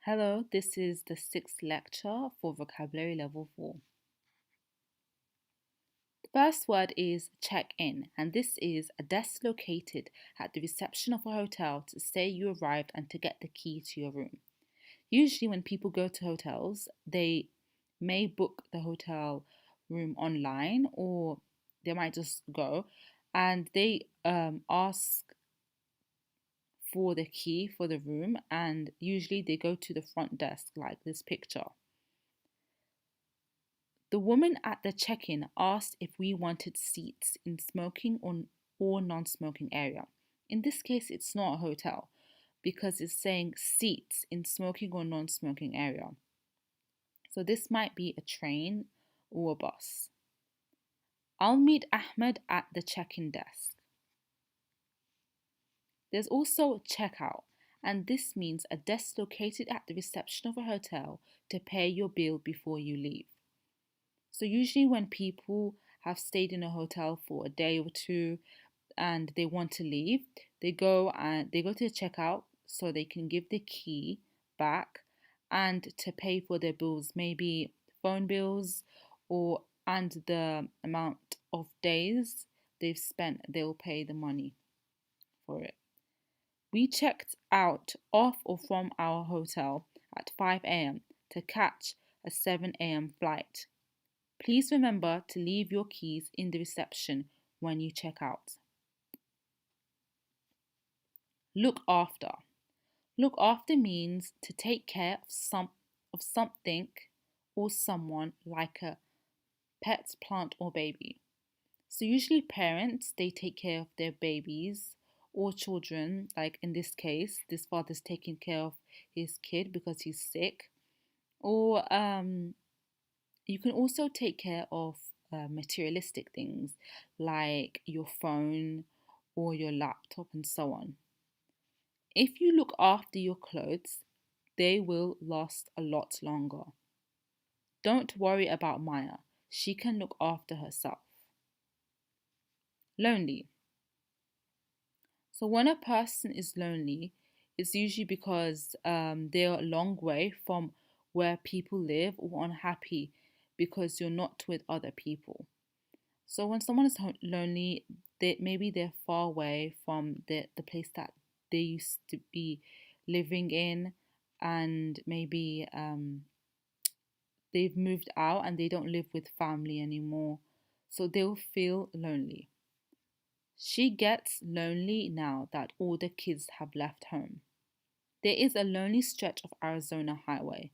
Hello, this is the sixth lecture for Vocabulary Level 4. The first word is check in, and this is a desk located at the reception of a hotel to say you arrived and to get the key to your room. Usually, when people go to hotels, they may book the hotel room online or they might just go and they ask for the key for the room, and usually they go to the front desk, like this picture. The woman at the check-in asked if we wanted seats in smoking or non-smoking area. In this case, it's not a hotel because it's saying seats in smoking or non-smoking area. So this might be a train or a bus. I'll meet Ahmed at the check-in desk. There's also checkout, and this means a desk located at the reception of a hotel to pay your bill before you leave. So usually when people have stayed in a hotel for a day or two and they want to leave, they go to the checkout so they can give the key back and to pay for their bills, maybe phone bills or and the amount of days they've spent, they'll pay the money for it. We checked out of or from our hotel at 5 a.m. to catch a 7 a.m. flight. Please remember to leave your keys in the reception when you check out. Look after. Look after means to take care of something or someone like a pet, plant or baby. So usually parents they take care of their babies or children, like in this case, this father's taking care of his kid because he's sick. Or you can also take care of materialistic things like your phone or your laptop and so on. If you look after your clothes, they will last a lot longer. Don't worry about Maya. She can look after herself. Lonely. So when a person is lonely, it's usually because they're a long way from where people live or unhappy because you're not with other people. So when someone is lonely, maybe they're far away from the place that they used to be living in, and maybe they've moved out and they don't live with family anymore. So they'll feel lonely. She gets lonely now that all the kids have left home. There is a lonely stretch of Arizona highway.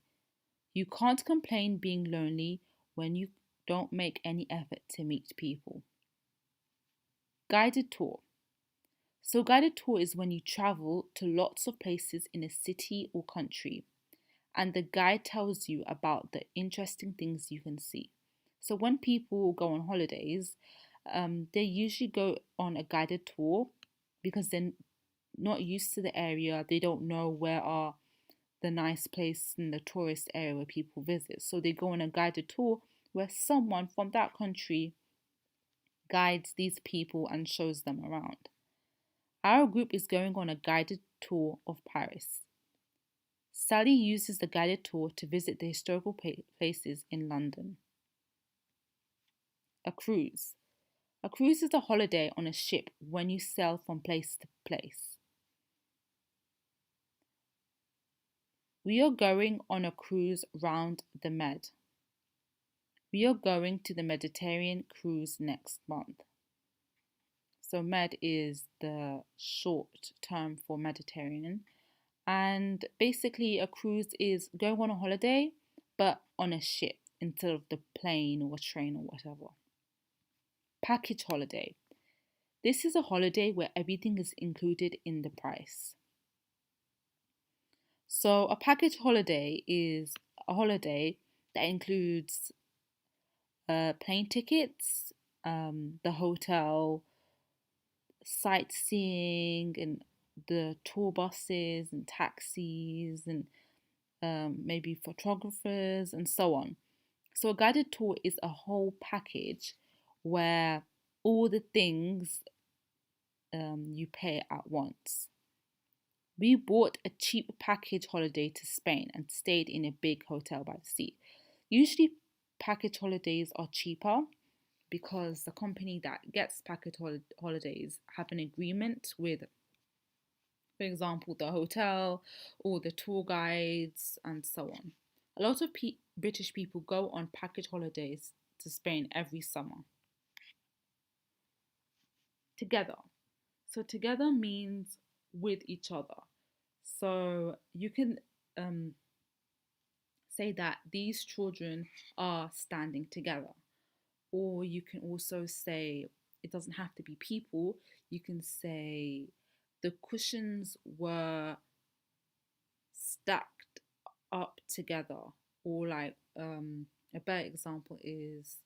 You can't complain being lonely when you don't make any effort to meet people. Guided tour. So, guided tour is when you travel to lots of places in a city or country, and the guide tells you about the interesting things you can see. So, when people go on holidays, they usually go on a guided tour because they're not used to the area, they don't know where are the nice place in the tourist area where people visit. So, they go on a guided tour where someone from that country guides these people and shows them around. Our group is going on a guided tour of Paris. Sally uses the guided tour to visit the historical places in London. A cruise. A cruise is a holiday on a ship when you sail from place to place. We are going on a cruise round the Med. We are going to the Mediterranean cruise next month. So Med is the short term for Mediterranean. And basically, a cruise is going on a holiday, but on a ship instead of the plane or a train or whatever. Package holiday. This is a holiday where everything is included in the price. So, a package holiday is a holiday that includes plane tickets, the hotel, sightseeing, and the tour buses and taxis and maybe photographers and so on. So a guided tour is a whole package where all the things you pay at once. We bought a cheap package holiday to Spain and stayed in a big hotel by the sea. Usually, package holidays are cheaper because the company that gets holidays have an agreement with, for example, the hotel or the tour guides and so on. A lot of British people go on package holidays to Spain every summer. Together. So together means with each other. So you can um, say that these children are standing together. Or you can also say, it doesn't have to be people, you can say the cushions were stacked up together. Or like a better example is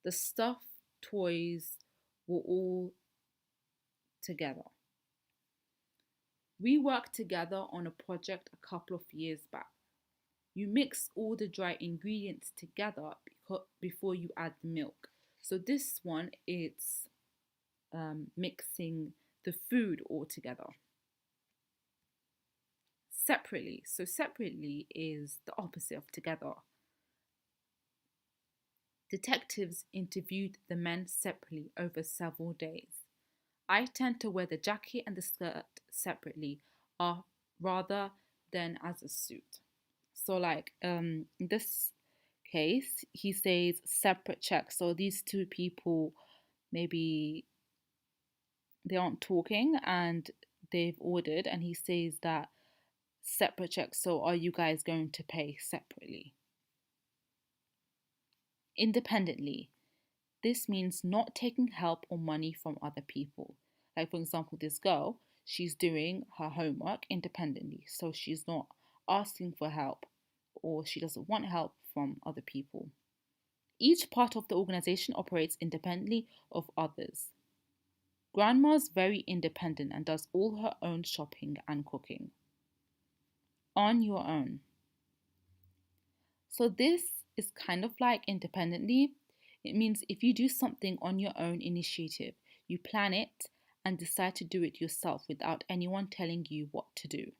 the stuffed toys were all together. We worked together on a project a couple of years back. You mix all the dry ingredients together before you add the milk. So this one, it's mixing the food all together. Separately. So separately is the opposite of together. Detectives interviewed the men separately over several days. I tend to wear the jacket and the skirt separately, rather than as a suit. So like in this case, he says separate checks. So these two people, maybe they aren't talking and they've ordered, and he says that separate checks. So are you guys going to pay separately? Independently. This means not taking help or money from other people. Like, for example, this girl, she's doing her homework independently. So she's not asking for help or she doesn't want help from other people. Each part of the organization operates independently of others. Grandma's very independent and does all her own shopping and cooking. On your own. So this is kind of like independently. It means if you do something on your own initiative, you plan it and decide to do it yourself without anyone telling you what to do.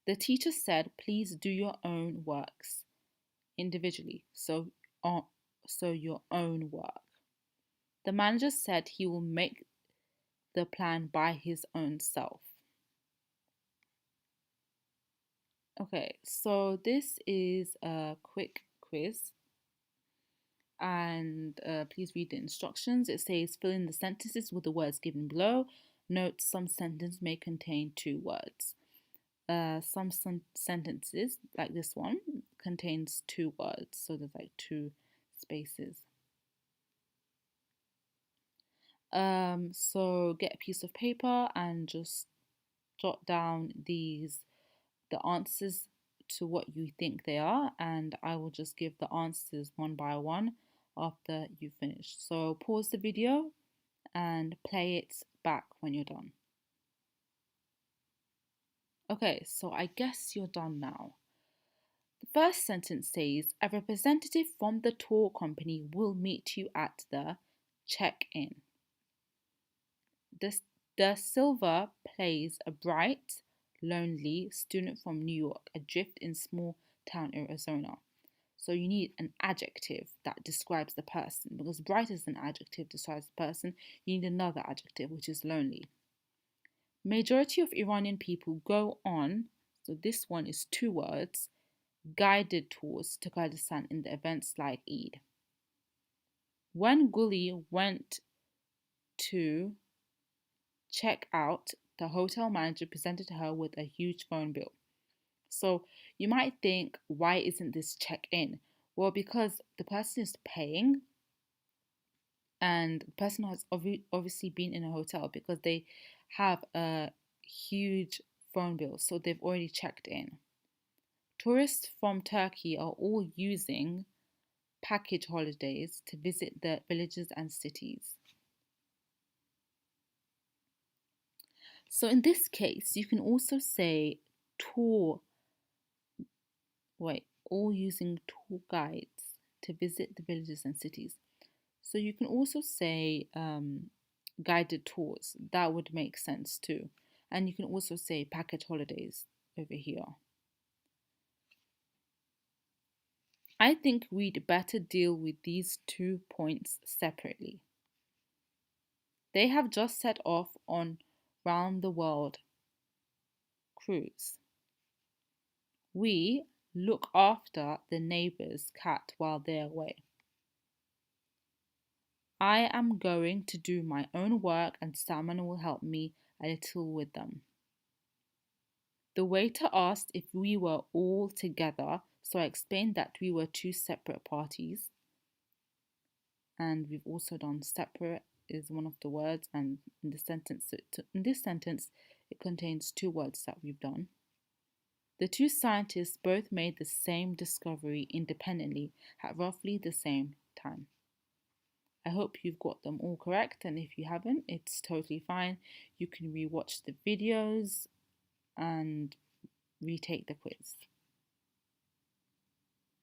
The teacher said, please do your own works individually, so your own work. The manager said he will make the plan by his own self. Okay, so this is a quick quiz and please read the instructions. It says fill in the sentences with the words given below. Note some sentences may contain two words. Some sentences, like this one, contains two words, so there's like two spaces. So get a piece of paper and just jot down the answers to what you think they are, and I will just give the answers one by one after you finish. So pause the video and play it back when you're done. Okay, so I guess you're done now. The first sentence says, a representative from the tour company will meet you at the check-in. The Silver plays a bright, lonely student from New York adrift in small town Arizona. So you need an adjective that describes the person, because bright is an adjective describes the person. You need another adjective, which is lonely. Majority of Iranian people go on, so this one is two words, guided tours to Kurdistan in the events like Eid. When Guli went to check out, the hotel manager presented her with a huge phone bill. So you might think, why isn't this check-in? Well, because the person is paying and the person has obviously been in a hotel because they have a huge phone bill, so they've already checked in. Tourists from Turkey are all using package holidays to visit the villages and cities. So in this case, you can also say all using tour guides to visit the villages and cities. So you can also say guided tours. That would make sense too. And you can also say package holidays over here. I think we'd better deal with these 2 points separately. They have just set off on round the world cruise. We look after the neighbour's cat while they're away. I am going to do my own work and Salman will help me a little with them. The waiter asked if we were all together, so I explained that we were 2 separate parties. And we've also done separate is one of the words, and in this sentence it contains 2 words that we've done. The 2 scientists both made the same discovery independently at roughly the same time. I hope you've got them all correct, and if you haven't, it's totally fine. You can rewatch the videos and retake the quiz.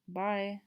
Bye.